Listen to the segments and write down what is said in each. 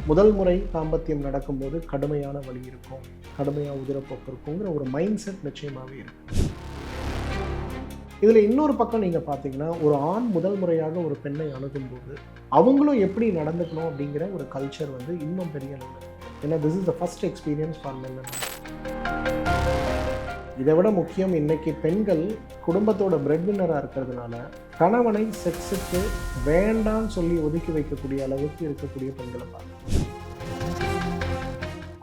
முதல் முறை தாம்பத்தியம் நடக்கும்போது கடுமையான வலி இருக்கும், கடுமையாக உதிரப்போக்கு இருக்குங்கிற ஒரு மைண்ட் செட் நிச்சயமாகவே இருக்கு. இதில் இன்னொரு பக்கம் நீங்கள் பார்த்தீங்கன்னா, ஒரு ஆண் முதல் முறையாக ஒரு பெண்ணை அணுகும்போது அவங்களும் எப்படி நடந்துக்கணும் அப்படிங்கிற ஒரு கல்ச்சர் வந்து இன்னும் பெரிய அளவில் இருக்கு. ஏன்னா this is the first experience for men. இதை விட முக்கியம், இன்னைக்கு பெண்கள் குடும்பத்தோட பிரெட் வின்னராக இருக்கிறதுனால கணவனை செக்ஸுக்கு வேண்டான்னு சொல்லி ஒதுக்கி வைக்கக்கூடிய அளவுக்கு இருக்கக்கூடிய பெண்களை பார்க்கணும்.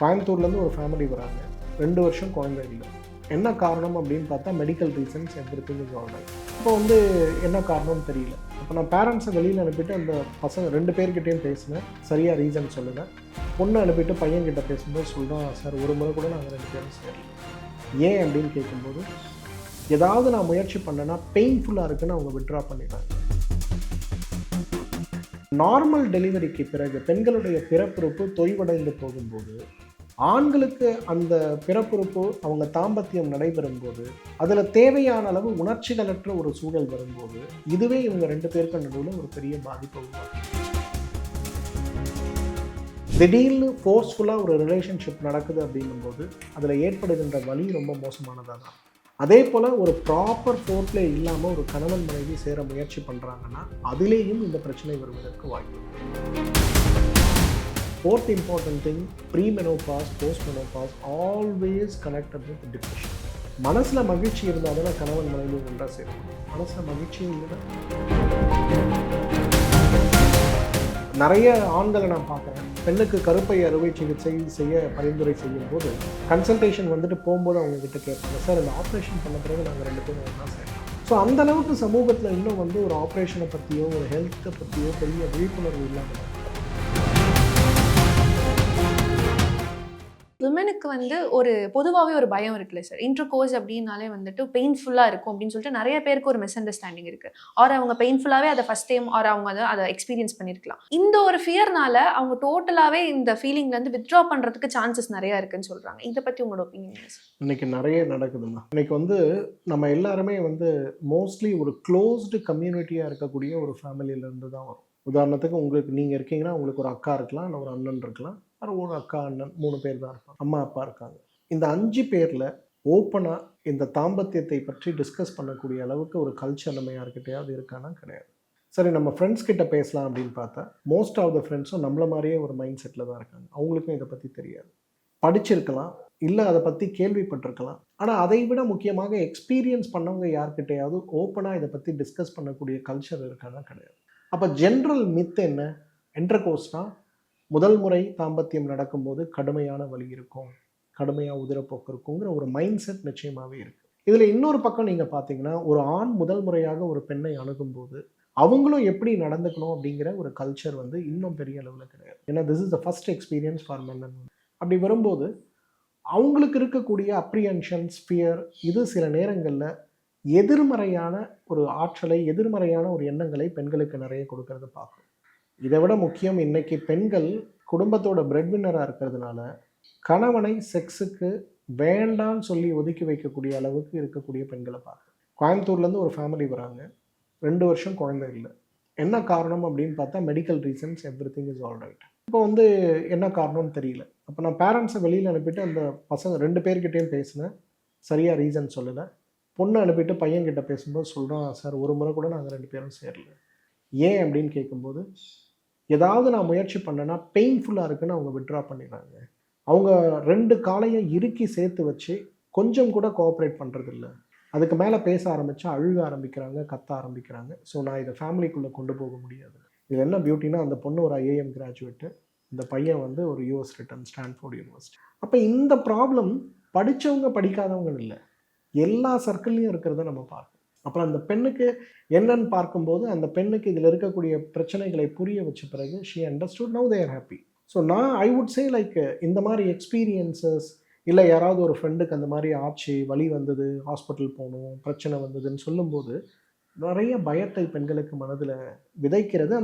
கோயம்புத்தூர்லேருந்து ஒரு ஃபேமிலி வராங்க, 2 வருஷம் குழந்தை இல்லை. என்ன காரணம் அப்படின்னு பார்த்தா medical reasons everything is all right. இப்போ வந்து என்ன காரணம்னு தெரியல. அப்போ நான் பேரண்ட்ஸை வெளியில் அனுப்பிட்டு அந்த பசங்க 2 பேர்கிட்டையும் பேசினேன், சரியாக ரீசன் சொல்லுங்கள். பொண்ணை அனுப்பிட்டு பையன்கிட்ட பேசும்போது சொல்கிறோம், சார் ஒரு முறை கூட நாங்கள் 2 பேரும் சரி. ஏன் அப்படின்னு கேட்கும்போது, ஏதாவது நான் முயற்சி பண்ணேன்னா பெயின்ஃபுல்லாக இருக்குன்னு அவங்க விட்ரா பண்ணிடுறாங்க. நார்மல் டெலிவரிக்கு பிறகு பெண்களுடைய பிறப்புறுப்பு தொய்வடைந்து போகும்போது, ஆண்களுக்கு அந்த பிறப்புறுப்பு அவங்க தாம்பத்தியம் நடைபெறும் போது அதில் தேவையான அளவு உணர்ச்சிகளற்ற ஒரு சூழல் வரும்போது இதுவே இவங்க 2 பேருக்கு நடுவில் ஒரு பெரிய பாதிப்பை உருவாக்கும். திடீர்னு ஃபோர்ஸ்ஃபுல்லாக ஒரு ரிலேஷன்ஷிப் நடக்குது அப்படிங்கும்போது அதில் ஏற்படுகின்ற வலி ரொம்ப மோசமானதாக தான். அதே போல் ஒரு ப்ராப்பர் ஃபோர்ப்ளே இல்லாமல் ஒரு கணவன் மனைவி சேர முயற்சி பண்ணுறாங்கன்னா அதிலேயும் இந்த பிரச்சனை வருவதற்கு வாய்ப்பு. Fourth important thing, pre menopause, post menopause always connected with depression. மனசில் மகிழ்ச்சி இருந்தால் தானே கணவன் மனைவி ஒன்றாக சேரும். மனசில் மகிழ்ச்சியும் இல்லைன்னா நிறைய ஆண்களை நான் பார்க்குறேன், பெண்ணுக்கு கருப்பை அறுவை சிகிச்சை செய்ய பரிந்துரை செய்யும் போது கன்சல்டேஷன் வந்துட்டு போகும்போது அவங்க கிட்ட கேட்பாங்க, சார் இந்த ஆப்ரேஷன் பண்ண பிறகு நாங்கள் 2 பேரும் ஒன்றா செய்யலாம். ஸோ அந்த அளவுக்கு சமூகத்தில் இன்னும் வந்து ஒரு ஆப்ரேஷனை பற்றியோ ஒரு ஹெல்த்தை பற்றியோ பெரிய விழிப்புணர்வு இல்லாமல். விமனுக்கு வந்து ஒரு பொதுவாகவே ஒரு பயம் இருக்குல்ல சார், இன்டர்கோர்ஸ் அப்படின்னாலே வந்துட்டு பெயின்ஃபுல்லாக இருக்கும் அப்படின்னு சொல்லிட்டு நிறைய பேருக்கு ஒரு மிஸ் அண்டர்ஸ்டாண்டிங் இருக்கு. ஆர் அவங்க பெயின்ஃபுல்லாகவே அதை ஃபர்ஸ்ட் டைம் ஆர் அவங்க அதை எக்ஸ்பீரியன்ஸ் பண்ணியிருக்கலாம். இந்த ஒரு ஃபியர்னால அவங்க டோட்டலாகவே இந்த ஃபீலிங்லேருந்து வித்ட்ரா பண்ணுறதுக்கு சான்சஸ் நிறையா இருக்குன்னு சொல்கிறாங்க. இதை பற்றி உங்களோட ஒப்பீனியன்? இன்னைக்கு நிறைய நடக்குதுமா. இன்னைக்கு வந்து நம்ம எல்லாருமே வந்து மோஸ்ட்லி ஒரு க்ளோஸ்டு கம்யூனிட்டியாக இருக்கக்கூடிய ஒரு ஃபேமிலியிலேருந்து தான் வரும். உதாரணத்துக்கு உங்களுக்கு நீங்கள் இருக்கீங்கன்னா உங்களுக்கு ஒரு அக்கா இருக்கலாம், இல்லை ஒரு அண்ணன் இருக்கலாம், ஒரு அக்கா அண்ணன் 3 பேர் தான் இருப்பாங்க, அம்மா அப்பா இருக்காங்க. இந்த 5 பேரில் ஓப்பனாக இந்த தாம்பத்தியத்தை பற்றி டிஸ்கஸ் பண்ணக்கூடிய அளவுக்கு ஒரு கல்ச்சர் நம்ம யாருக்கிட்டையாவது இருக்கானா? கிடையாது. சரி, நம்ம ஃப்ரெண்ட்ஸ் கிட்ட பேசலாம் அப்படின்னு பார்த்தா மோஸ்ட் ஆஃப் த ஃப்ரெண்ட்ஸும் நம்மள மாதிரியே ஒரு மைண்ட் செட்டில் தான் இருக்காங்க. அவங்களுக்கும் இதை பற்றி தெரியாது. படிச்சிருக்கலாம், இல்லை அதை பற்றி கேள்விப்பட்டிருக்கலாம், ஆனால் அதை விட முக்கியமாக எக்ஸ்பீரியன்ஸ் பண்ணவங்க யார்கிட்டையாவது ஓப்பனாக இதை பற்றி டிஸ்கஸ் பண்ணக்கூடிய கல்ச்சர் இருக்கானா? கிடையாது. அப்போ ஜென்ரல் மித் என்ன? இன்டர்கோர்ஸ்னால் முதல் முறை தாம்பத்தியம் நடக்கும்போது கடுமையான வலி இருக்கும், கடுமையாக உதிரப்போக்கு இருக்குங்கிற ஒரு மைண்ட் செட் நிச்சயமாகவே இருக்குது. இதில் இன்னொரு பக்கம் நீங்கள் பார்த்தீங்கன்னா, ஒரு ஆண் முதல் முறையாக ஒரு பெண்ணை அணுகும்போது அவங்களும் எப்படி நடந்துக்கணும் அப்படிங்கிற ஒரு கல்ச்சர் வந்து இன்னும் பெரிய அளவில் கிடையாது. ஏன்னா this is the first experience for men. அப்படி வரும்போது அவங்களுக்கு இருக்கக்கூடிய அப்ரிஹென்ஷன்ஸ், ஃபியர், இது சில நேரங்களில் எதிர்மறையான ஒரு ஆற்றலை, எதிர்மறையான ஒரு எண்ணங்களை பெண்களுக்கு நிறைய கொடுக்கறத பார்க்கணும். இதை விட முக்கியம், இன்னைக்கு பெண்கள் குடும்பத்தோட பிரெட் வின்னராக இருக்கிறதுனால கணவனை செக்ஸுக்கு வேண்டான்னு சொல்லி ஒதுக்கி வைக்கக்கூடிய அளவுக்கு இருக்கக்கூடிய பெண்களை பார்க்கணும். கோயம்புத்தூர்லேருந்து ஒரு ஃபேமிலி வராங்க, 2 வருஷம் குழந்தை இல்லை. என்ன காரணம் அப்படின்னு பார்த்தா medical reasons everything is all right. இப்போ வந்து என்ன காரணம்னு தெரியல. அப்போ நான் பேரண்ட்ஸை வெளியில் அனுப்பிட்டு அந்த பசங்க 2 பேர்கிட்டையும் பேசினேன், சரியாக ரீசன் சொல்லலை. பொண்ணை அனுப்பிட்டு பையன்கிட்ட பேசும்போது சொல்கிறோம், சார் ஒரு முறை கூட நாங்கள் 2 பேரும் சேரல. ஏன் அப்படின்னு கேட்கும்போது, ஏதாவது நான் முயற்சி பண்ணேன்னா பெயின்ஃபுல்லாக இருக்குன்னு அவங்க விட்ரா பண்ணிடுறாங்க. அவங்க 2 காலையும் இறுக்கி சேர்த்து வச்சு கொஞ்சம் கூட கோஆப்ரேட் பண்ணுறதில்ல. அதுக்கு மேலே பேச ஆரம்பித்தா அழுக ஆரம்பிக்கிறாங்க, கத்த ஆரம்பிக்கிறாங்க. ஸோ நான் இதை ஃபேமிலிக்குள்ளே கொண்டு போக முடியாது. இது என்ன பியூட்டினா, அந்த பொண்ணு ஒரு IIM கிராஜுவேட்டு, இந்த பையன் வந்து ஒரு US ரிட்டன், ஸ்டான்ஃபோர்ட் யூனிவர்சிட்டி. அப்போ இந்த ப்ராப்ளம் படித்தவங்க படிக்காதவங்க இல்லை, எல்லா சர்க்கிள்லையும் இருக்கிறத நம்ம பார்க்கணும். அப்புறம் அந்த பெண்ணுக்கு என்னன்னு பார்க்கும்போது அந்த பெண்ணுக்கு இதில் இருக்கக்கூடிய பிரச்சனைகளை புரிய வச்ச பிறகு she understood, now they are happy. So நான் ஐ வுட் சே லைக் இந்த மாதிரி எக்ஸ்பீரியன்சஸ், இல்லை யாராவது ஒரு ஃப்ரெண்டுக்கு அந்த மாதிரி ஆச்சு, வலி வந்தது, ஹாஸ்பிட்டல் போகணும், பிரச்சனை வந்ததுன்னு சொல்லும்போது நிறைய பயத்தை பெண்களுக்கு மனதில் விதைக்கிறது.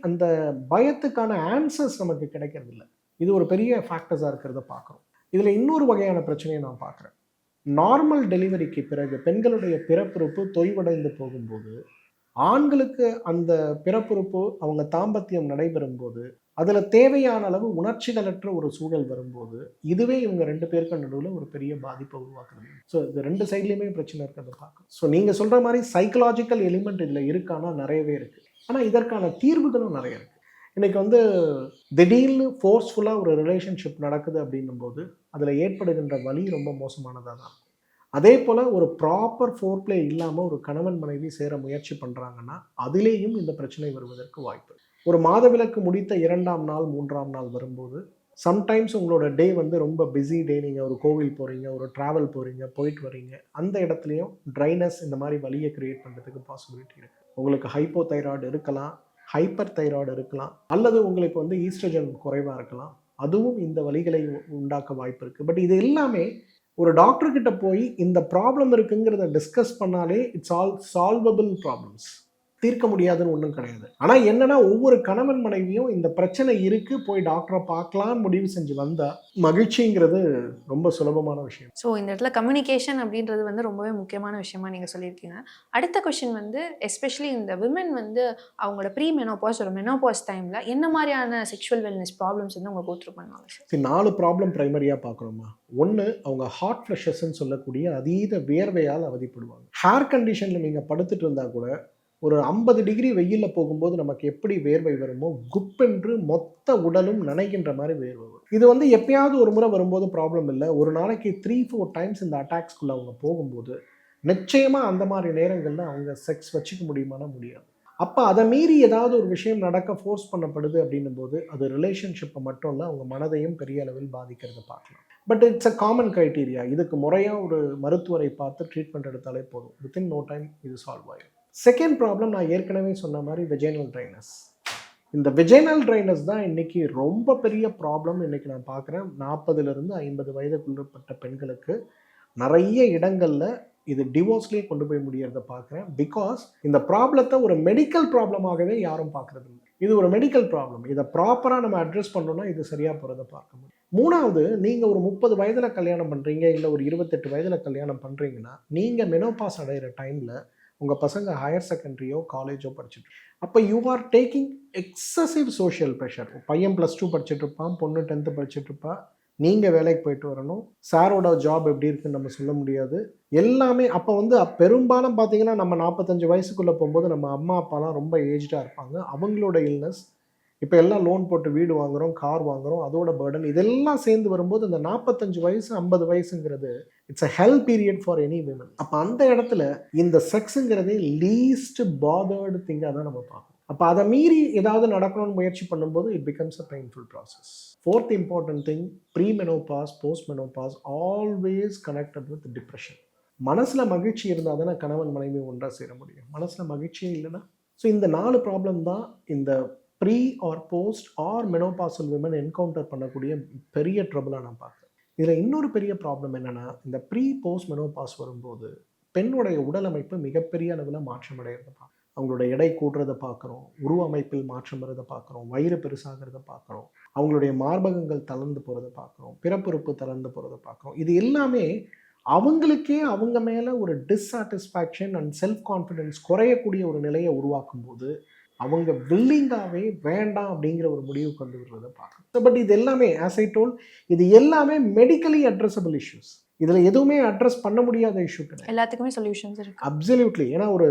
அந்த பயத்துக்கான ஆன்சர்ஸ் நமக்கு கிடைக்கிறது இல்லை. இது ஒரு பெரிய ஃபேக்டர்ஸாக இருக்கிறத பார்க்குறோம். இதில் இன்னொரு வகையான பிரச்சனையை நான் பார்க்குறேன். நார்மல் டெலிவரிக்கு பிறகு பெண்களுடைய பிறப்புறுப்பு தொய்வடைந்து போகும்போது ஆண்களுக்கு அந்த பிறப்புறுப்பு அவங்க தாம்பத்தியம் நடைபெறும் போது அதில் தேவையான அளவு உணர்ச்சிகளற்ற ஒரு சூழல் வரும்போது இதுவே இவங்க 2 பேருக்கு நடுவில் ஒரு பெரிய பாதிப்பை உருவாக்குறது. ஸோ இது 2 சைட்லேயுமே பிரச்சனை இருக்கிறத பார்க்கணும். ஸோ நீங்கள் சொல்கிற மாதிரி சைக்கலாஜிக்கல் எலிமெண்ட் இதில் இருக்கானா நிறையவே இருக்குது. ஆனால் இதற்கான தீர்வுகளும் நிறைய இருக்குது. இன்றைக்கி வந்து திடீர்னு ஃபோர்ஸ்ஃபுல்லாக ஒரு ரிலேஷன்ஷிப் நடக்குது அப்படின்னும் போது அதில் ஏற்படுகின்ற வலி ரொம்ப மோசமானதாக தான் இருக்கும். அதே போல் ஒரு ப்ராப்பர் ஃபோர்ப்ளே இல்லாமல் ஒரு கணவன் மனைவி சேர முயற்சி பண்ணுறாங்கன்னா அதிலேயும் இந்த பிரச்சனை வருவதற்கு வாய்ப்பு. ஒரு மாதவிலக்கு முடித்த 2ஆம் நாள் 3ஆம் நாள் வரும்போது சம்டைம்ஸ் உங்களோட டே வந்து ரொம்ப பிஸி டே, நீங்கள் ஒரு கோவில் போகிறீங்க, ஒரு ட்ராவல் போகிறீங்க, போயிட்டு வரீங்க, அந்த இடத்துலையும் ட்ரைனஸ் இந்த மாதிரி வலியை க்ரியேட் பண்ணுறதுக்கு பாசிபிலிட்டி இருக்குது. உங்களுக்கு ஹைப்போதைராய்டு இருக்கலாம், ஹைப்பர் தைராய்டு இருக்கலாம், அல்லது உங்களுக்கு வந்து ஈஸ்ட்ரஜன் குறைவாக இருக்கலாம். அதுவும் இந்த வலிகளை உண்டாக்க வாய்ப்பு இருக்குது. பட் இது எல்லாமே ஒரு டாக்டர்கிட்ட போய் இந்த ப்ராப்ளம் இருக்குங்கிறத டிஸ்கஸ் பண்ணாலே இட்ஸ் ஆல் சால்வபிள் ப்ராப்ளம்ஸ். தீர்க்க முடியாதுன்னு ஒன்றும் கிடையாது. ஆனால் என்னன்னா ஒவ்வொரு கணவன் மனைவியும் இந்த பிரச்சனை இருக்குது, போய் டாக்டரை பார்க்கலாம் முடிவு செஞ்சு வந்தால் மகிழ்ச்சிங்கிறது ரொம்ப சுலபமான விஷயம். ஸோ இந்த இடத்துல கம்யூனிகேஷன் அப்படின்றது வந்து ரொம்பவே முக்கியமான விஷயமா நீங்கள் சொல்லியிருக்கீங்க. அடுத்த கொஷின் வந்து எஸ்பெஷலி இந்த விமன் வந்து அவங்களோட ப்ரீ மெனோபாஸ் ஒரு மெனோபாஸ் டைமில் என்ன மாதிரியான செக்ஷுவல் வெல்னஸ் ப்ராப்ளம்ஸ் வந்து அவங்க கோத்ரூ பண்ணுவாங்க? சரி, 4 ப்ராப்ளம் ப்ரைமரியாக பார்க்குறோமா. ஒன்று, அவங்க ஹாட் ஃப்ளஷஸ்ன்னு சொல்லக்கூடிய அதீத வேர்வையால் அவதிப்படுவாங்க. ஹேர் கண்டிஷனில் நீங்கள் படுத்துட்டு இருந்தால் கூட ஒரு 50 டிகிரி வெயிலில் போகும்போது நமக்கு எப்படி வேர்வை வருமோ குப்பென்று மொத்த உடலும் நனைகின்ற மாதிரி வேர்வை வரும். இது வந்து எப்பயாவது ஒரு முறை வரும்போது ப்ராப்ளம் இல்லை. ஒரு நாளைக்கு 3-4 டைம்ஸ் இந்த அட்டாக்ஸ்குள்ளே அவங்க போகும்போது நிச்சயமாக அந்த மாதிரி நேரங்களில் அவங்க செக்ஸ் வச்சுக்க முடியுமானா முடியாது. அப்போ அதை மீறி ஏதாவது ஒரு விஷயம் நடக்க ஃபோர்ஸ் பண்ணப்படுது அப்படின்னும் போது அது ரிலேஷன்ஷிப்பை மட்டும் இல்லை, அவங்க மனதையும் பெரிய அளவில் பாதிக்கிறத பார்க்கலாம். But it's a common criteria. இதுக்கு முறையாக ஒரு மருத்துவரை பார்த்து ட்ரீட்மெண்ட் எடுத்தாலே போதும். வித்தின் நோ டைம் இது சால்வ் ஆகிடும். செகண்ட் ப்ராப்ளம் நான் ஏற்கனவே சொன்ன மாதிரி வெஜைனல் ட்ரைனஸ். இந்த வெஜைனல் ட்ரைனஸ் தான் இன்றைக்கி ரொம்ப பெரிய ப்ராப்ளம். இன்றைக்கி நான் பார்க்குறேன் 40லேருந்து 50 வயதுக்குள்ளப்பட்ட பெண்களுக்கு நிறைய இடங்களில் இது டிவோர்ஸ்லேயே கொண்டு போய் முடியறத பார்க்குறேன். பிகாஸ் இந்த ப்ராப்ளத்தை ஒரு மெடிக்கல் ப்ராப்ளமாகவே யாரும் பார்க்குறது இல்லை. இது ஒரு மெடிக்கல் ப்ராப்ளம். இதை ப்ராப்பராக நம்ம அட்ரஸ் பண்ணோன்னா இது சரியாக போகிறத பார்க்க முடியும். 3வது, நீங்கள் ஒரு 30 வயதில் கல்யாணம் பண்ணுறீங்க, இல்லை ஒரு 28 வயதில் கல்யாணம் பண்ணுறீங்கன்னா நீங்கள் மெனோபாஸ் அடைகிற டைமில் உங்கள் பசங்க ஹையர் செகண்டரியோ காலேஜோ படிச்சுட்டு, அப்போ you are taking excessive social pressure. பையன் +2 படிச்சுட்டு இருப்பான், பொண்ணு 10th படிச்சுட்டு இருப்பா, நீங்கள் வேலைக்கு போயிட்டு வரணும். சாரோட ஜாப் எப்படி இருக்குன்னு நம்ம சொல்ல முடியாது. எல்லாமே அப்போ வந்து பெரும்பாலும் பார்த்தீங்கன்னா நம்ம 45 வயசுக்குள்ளே போகும்போது நம்ம அம்மா அப்பாலாம் ரொம்ப ஏஜ்டாக இருப்பாங்க. அவங்களோட இல்னஸ், இப்போ எல்லாம் லோன் போட்டு வீடு வாங்குகிறோம், கார் வாங்குகிறோம், அதோட பர்டன் இதெல்லாம் சேர்ந்து வரும்போது இந்த 45 வயசு 50 வயசுங்கிறது it's a hell period for any women. அப்போ அந்த இடத்துல இந்த செக்ஸுங்கிறதே லீஸ்ட் பாதர்டு திங்காக தான் நம்ம பார்க்கணும். அப்போ அதை மீறி ஏதாவது நடக்கணும்னு முயற்சி பண்ணும்போது it becomes a painful process. Fourth important thing, pre menopause post menopause always connected with depression. மனசில் மகிழ்ச்சி இருந்தால் தானே கணவன் மனைவி ஒன்றாக சேர முடியும். மனசில் மகிழ்ச்சியே இல்லைன்னா. ஸோ இந்த 4 ப்ராப்ளம் தான் இந்த pre or post or menopausal women encounter பண்ணக்கூடிய பெரிய ட்ரபிளாக நான் பார்க்குறேன். இதில் இன்னொரு பெரிய ப்ராப்ளம் என்னென்னா, இந்த ப்ரீ போஸ்ட் மெனோபாஸ் வரும்போது பெண்ணுடைய உடல் அமைப்பு மிகப்பெரிய அளவில் மாற்றம் அடைகிறத பார்க்குறோம். அவங்களோட எடை கூடுறதை பார்க்குறோம், உருவ அமைப்பில் மாற்றம் வரதை பார்க்குறோம், வயிறு பெருசாகிறத பார்க்குறோம், அவங்களுடைய மார்பகங்கள் தளர்ந்து போகிறத பார்க்குறோம், பிறப்புறுப்பு தளர்ந்து போகிறத பார்க்குறோம். இது எல்லாமே அவங்களுக்கே அவங்க மேலே ஒரு டிஸ்சாட்டிஸ்ஃபேக்ஷன் அண்ட் செல்ஃப் கான்ஃபிடென்ஸ் குறையக்கூடிய ஒரு நிலையை உருவாக்கும் போது அவங்க வில்லிங்காகவே வேண்டாம் அப்படிங்கிற ஒரு முடிவு கொண்டு வருவதை பார்க்கணும். பட் இது எல்லாமே ஆஸ் ஐ டோல்ட், இது எல்லாமே மெடிக்கலி அட்ரஸபிள் இஷ்யூஸ். இதில் எதுவுமே அட்ரஸ் பண்ண முடியாத இஷ்யூ கிடையாது. எல்லாத்துக்குமே சொல்யூஷன்ஸ் இருக்கு. அப்சல்யூட்லி. ஏன்னா ஒரு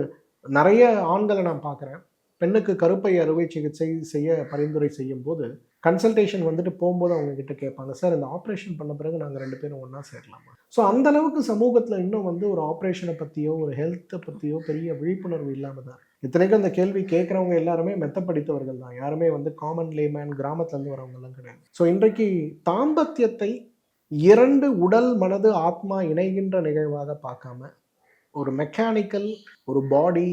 நிறைய ஆண்களை நான் பார்க்குறேன், பெண்ணுக்கு கருப்பை அறுவை சிகிச்சை செய்ய பரிந்துரை செய்யும் போது கன்சல்டேஷன் வந்துட்டு போகும்போது அவங்க கிட்ட கேட்பாங்க, சார் இந்த ஆப்ரேஷன் பண்ண பிறகு நாங்கள் 2 பேரும் ஒன்றா சேரலாமா? ஸோ அந்த அளவுக்கு சமூகத்தில் இன்னும் வந்து ஒரு ஆப்ரேஷனை பற்றியோ ஒரு ஹெல்த்தை பற்றியோ பெரிய விழிப்புணர்வு இல்லாமல் தான். இத்தனைக்கும் அந்த கேள்வி கேட்குறவங்க எல்லாருமே மெத்த படித்தவர்கள் தான். யாருமே வந்து காமன் லேமேன் கிராமத்துலேருந்து வரவங்கலாம் கிடையாது. ஸோ இன்றைக்கு தாம்பத்தியத்தை 2 உடல் மனது ஆத்மா இணைகின்ற நிகழ்வாக பார்க்காம ஒரு மெக்கானிக்கல், ஒரு பாடி,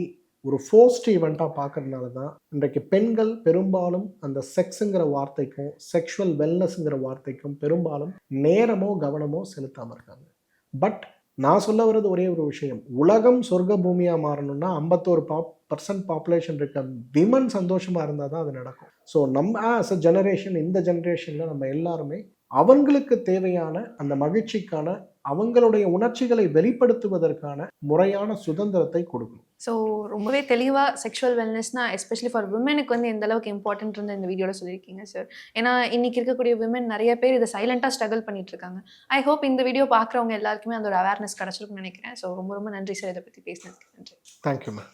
ஒரு ஃபோர்ஸ்ட் ஈவெண்ட்டாக பார்க்கறதுனால தான் இன்றைக்கு பெண்கள் பெரும்பாலும் அந்த செக்ஸுங்கிற வார்த்தைக்கும் செக்ஷுவல் வெல்னஸ்ங்கிற வார்த்தைக்கும் பெரும்பாலும் நேரமோ கவனமோ செலுத்தாமல் இருக்காங்க. பட் நான் சொல்ல வர்றது ஒரே ஒரு விஷயம், உலகம் சொர்க்க பூமியாக மாறணும்னா 51% பாப்புலேஷன் இருக்க விமன் சந்தோஷமாக இருந்தால் தான் அது நடக்கும். ஸோ நம்ம ஆஸ் அ ஜெனரேஷன், இந்த ஜெனரேஷனில் நம்ம எல்லாருமே அவங்களுக்கு தேவையான அந்த மகிழ்ச்சிக்கான அவங்களுடைய உணர்ச்சிகளை வெளிப்படுத்துவதற்கான முறையான சுதந்திரத்தை கொடுக்கணும். ஸோ ரொம்பவே தெளிவாக செக்ஷுவல் வெல்னஸ்னா எஸ்பெஷலி ஃபார் விமனுக்கு வந்து எந்த அளவுக்கு இம்பார்ட்டன்ட் இருந்து இந்த வீடியோவில் சொல்லியிருக்கீங்க சார். ஏன்னா இன்னைக்கு இருக்கக்கூடிய விமன் நிறைய பேர் இதை சைலண்டாக ஸ்ட்ரகிள் பண்ணிட்டு இருக்காங்க. ஐ ஹோப் இந்த வீடியோ பார்க்குறவங்க எல்லாருக்குமே அதோட அவேர்னஸ் கிடச்சிருக்குன்னு நினைக்கிறேன். ஸோ ரொம்ப ரொம்ப நன்றி சார், இதை பற்றி பேசினதுக்கு நன்றி. Thank you ma'am.